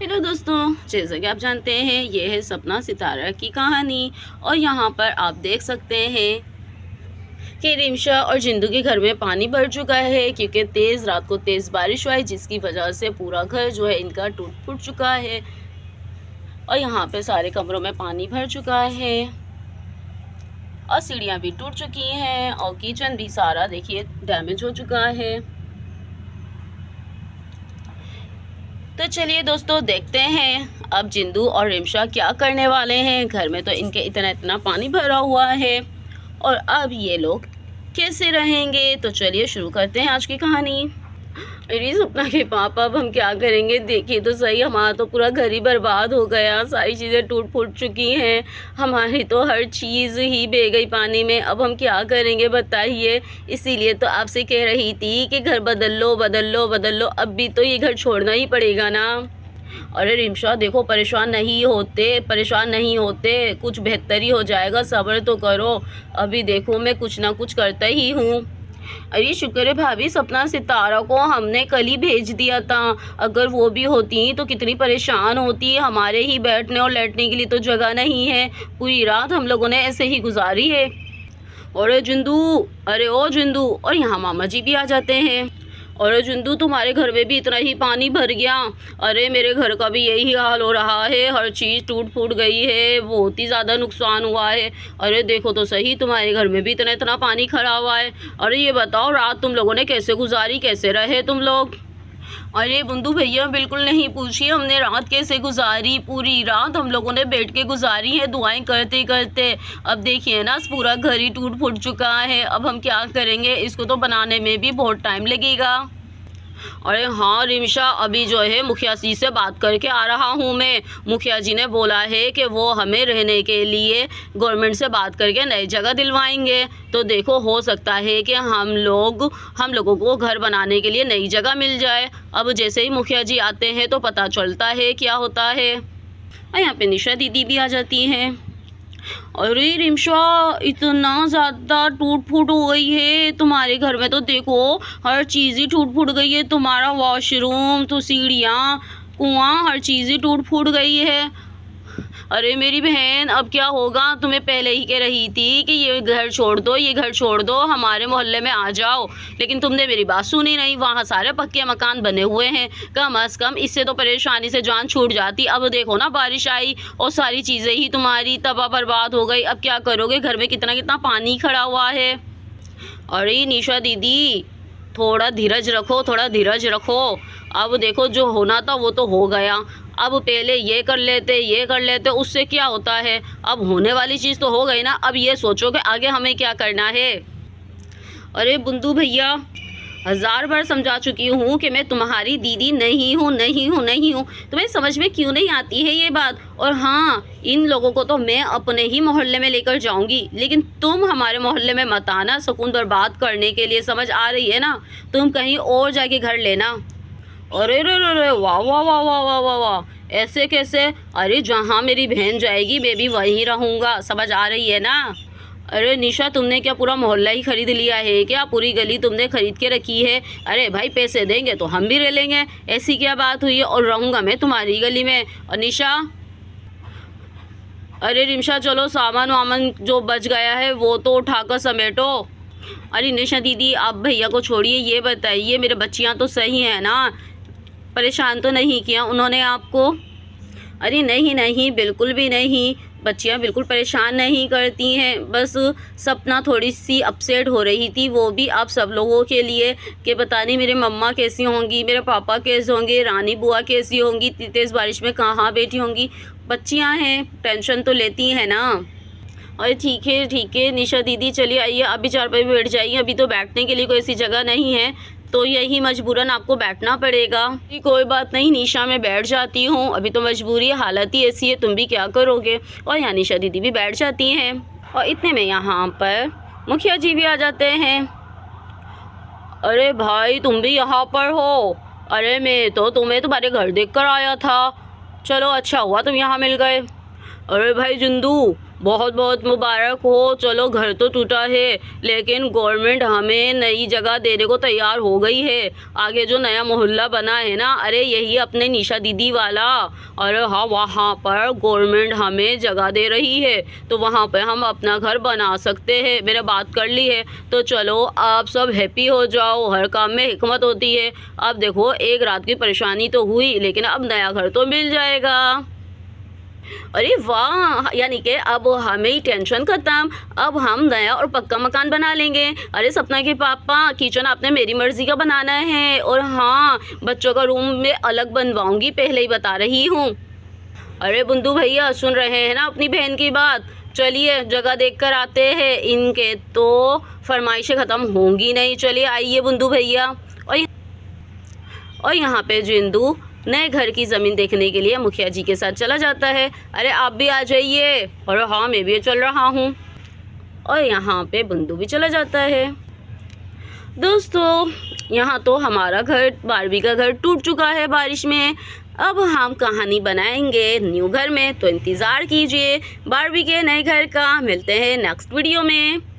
Hello दोस्तों, जैसा कि आप जानते हैं ये है सपना सितारा की कहानी। और यहाँ पर आप देख सकते हैं कि रिमशा और जिंदू के घर में पानी भर चुका है, क्योंकि रात को तेज़ बारिश हुई, जिसकी वजह से पूरा घर जो है इनका टूट फूट चुका है। और यहाँ पे सारे कमरों में पानी भर चुका है और सीढ़ियाँ भी टूट चुकी हैं और किचन भी सारा देखिए डैमेज हो चुका है। तो चलिए दोस्तों, देखते हैं अब जिंदू और रिमशा क्या करने वाले हैं। घर में तो इनके इतना पानी भरा हुआ है और अब ये लोग कैसे रहेंगे। तो चलिए शुरू करते हैं आज की कहानी। मेरी सपना के पापा, अब हम क्या करेंगे। देखिए तो सही, हमारा तो पूरा घर ही बर्बाद हो गया, सारी चीज़ें टूट फूट चुकी हैं, हमारी तो हर चीज़ ही बह गई पानी में। अब हम क्या करेंगे बताइए। इसीलिए तो आपसे कह रही थी कि घर बदल लो बदल लो बदल लो, अब भी तो ये घर छोड़ना ही पड़ेगा ना। अरे रिमशा देखो, परेशान नहीं होते, कुछ बेहतर ही हो जाएगा, सब्र तो करो। अभी देखो मैं कुछ ना कुछ करता ही हूँ। अरे शुक्र है भाभी, सपना सितारा को हमने कल ही भेज दिया था। अगर वो भी होती तो कितनी परेशान होती। हमारे ही बैठने और लेटने के लिए तो जगह नहीं है। पूरी रात हम लोगों ने ऐसे ही गुजारी है। अरे जिंदू, अरे ओ जिंदू, और यहाँ मामा जी भी आ जाते हैं। अरे जिंदू, तुम्हारे घर में भी इतना ही पानी भर गया। अरे मेरे घर का भी यही हाल हो रहा है, हर चीज़ टूट फूट गई है, बहुत ही ज़्यादा नुकसान हुआ है। अरे देखो तो सही, तुम्हारे घर में भी इतना पानी खड़ा हुआ है। अरे ये बताओ, रात तुम लोगों ने कैसे गुजारी, कैसे रहे तुम लोग। अरे बुंदू भैया, बिल्कुल नहीं पूछिए हमने रात कैसे गुजारी। पूरी रात हम लोगों ने बैठ के गुजारी है, दुआएं करते करते। अब देखिए ना, पूरा घर ही टूट फूट चुका है। अब हम क्या करेंगे, इसको तो बनाने में भी बहुत टाइम लगेगा। अरे हाँ रिमशा, अभी जो है मुखिया जी से बात करके आ रहा हूँ मैं। मुखिया जी ने बोला है कि वो हमें रहने के लिए गवर्नमेंट से बात करके नई जगह दिलवाएंगे। तो देखो, हो सकता है कि हम लोगों को घर बनाने के लिए नई जगह मिल जाए। अब जैसे ही मुखिया जी आते हैं तो पता चलता है क्या होता है। और यहाँ पे निशा दीदी भी आ जाती हैं। अरे रिमशा, इतना ज़्यादा टूट फूट हो गई है तुम्हारे घर में, तो देखो हर चीज़ ही टूट फूट गई है। तुम्हारा वॉशरूम तो सीढ़ियाँ, कुआं, हर चीज़ ही टूट फूट गई है। अरे मेरी बहन, अब क्या होगा। तुम्हें पहले ही कह रही थी कि ये घर छोड़ दो, ये घर छोड़ दो, हमारे मोहल्ले में आ जाओ, लेकिन तुमने मेरी बात सुनी नहीं। वहाँ सारे पक्के मकान बने हुए हैं, कम अज़ कम इससे तो परेशानी से जान छूट जाती। अब देखो ना, बारिश आई और सारी चीज़ें ही तुम्हारी तबाह बर्बाद हो गई। अब क्या करोगे, घर में कितना पानी खड़ा हुआ है। अरे निशा दीदी, थोड़ा धीरज रखो, थोड़ा धीरज रखो। अब देखो, जो होना था वो तो हो गया। अब पहले ये कर लेते, उससे क्या होता है। अब होने वाली चीज़ तो हो गई ना। अब ये सोचो कि आगे हमें क्या करना है। अरे बुंदू भैया, 1000 बार समझा चुकी हूँ कि मैं तुम्हारी दीदी नहीं हूँ। तुम्हें समझ में क्यों नहीं आती है ये बात। और हाँ, इन लोगों को तो मैं अपने ही मोहल्ले में लेकर जाऊँगी, लेकिन तुम हमारे मोहल्ले में मत आना सुकून बर्बाद करने के लिए। समझ आ रही है ना, तुम कहीं और जाके घर लेना। अरे रे रे रे, वाह वाह वाह वाह वाह वाह वाह, ऐसे कैसे। अरे जहाँ मेरी बहन जाएगी मैं भी वहीं रहूँगा। समझ आ रही है ना। अरे निशा, तुमने क्या पूरा मोहल्ला ही खरीद लिया है क्या, पूरी गली तुमने खरीद के रखी है। अरे भाई, पैसे देंगे तो हम भी रह लेंगे, ऐसी क्या बात हुई है। और रहूँगा मैं तुम्हारी गली में। और निशा, अरे रिमशा, चलो सामान वामान जो बच गया है वो तो उठाकर समेटो। अरे निशा दीदी, आप भैया को छोड़िए, ये बताइए मेरे बच्चियाँ तो सही हैं ना, परेशान तो नहीं किया उन्होंने आपको। अरे नहीं, बिल्कुल भी नहीं, बच्चियां बिल्कुल परेशान नहीं करती हैं। बस सपना थोड़ी सी अपसेट हो रही थी, वो भी आप सब लोगों के लिए, कि पता नहीं मेरे मम्मा कैसी होंगी, मेरे पापा कैसे होंगे, रानी बुआ कैसी होंगी, तेज़ बारिश में कहाँ बैठी होंगी। बच्चियां हैं, टेंशन तो लेती हैं ना। अरे ठीक है निशा दीदी, चलिए आइए, आप भी चारपाई पे बैठ जाइए। अभी तो बैठने के लिए कोई ऐसी जगह नहीं है, तो यही मजबूरन आपको बैठना पड़ेगा। कोई बात नहीं निशा, मैं बैठ जाती हूँ, अभी तो मजबूरी है, हालत ही ऐसी है, तुम भी क्या करोगे। और यहाँ निशा दीदी भी बैठ जाती हैं। और इतने में यहाँ पर मुखिया जी भी आ जाते हैं। अरे भाई, तुम भी यहाँ पर हो। अरे मैं तो तुम्हें तुम्हारे घर देख कर आया था, चलो अच्छा हुआ तुम यहाँ मिल गए। अरे भाई जिंदू, बहुत बहुत मुबारक हो। चलो घर तो टूटा है लेकिन गवर्नमेंट हमें नई जगह देने को तैयार हो गई है। आगे जो नया मोहल्ला बना है ना, अरे यही अपने निशा दीदी वाला, अरे हाँ वहाँ पर गवर्नमेंट हमें जगह दे रही है तो वहाँ पे हम अपना घर बना सकते हैं। मैंने बात कर ली है तो चलो आप सब हैप्पी हो जाओ। हर काम में हिकमत होती है। अब देखो एक रात की परेशानी तो हुई लेकिन अब नया घर तो मिल जाएगा। अरे वाह, यानी कि अब हमें ही टेंशन खत्म। अब हम नया और पक्का मकान बना लेंगे। अरे सपना के पापा, किचन आपने मेरी मर्जी का बनाना है और हाँ बच्चों का रूम में अलग बनवाऊंगी, पहले ही बता रही हूँ। अरे बुंदू भैया सुन रहे हैं ना अपनी बहन की बात? चलिए जगह देख कर आते हैं, इनके तो फरमाइशें ख़त्म होंगी नहीं। चलिए आइए बुंदू भैया। और यहाँ पे जिंदू नए घर की ज़मीन देखने के लिए मुखिया जी के साथ चला जाता है। अरे आप भी आ जाइए। और हाँ मैं भी चल रहा हूँ। और यहाँ पे बुंदू भी चला जाता है। दोस्तों यहाँ तो हमारा घर, बारबी का घर टूट चुका है बारिश में। अब हम कहानी बनाएंगे न्यू घर में, तो इंतज़ार कीजिए बारबी के नए घर का। मिलते हैं नेक्स्ट वीडियो में।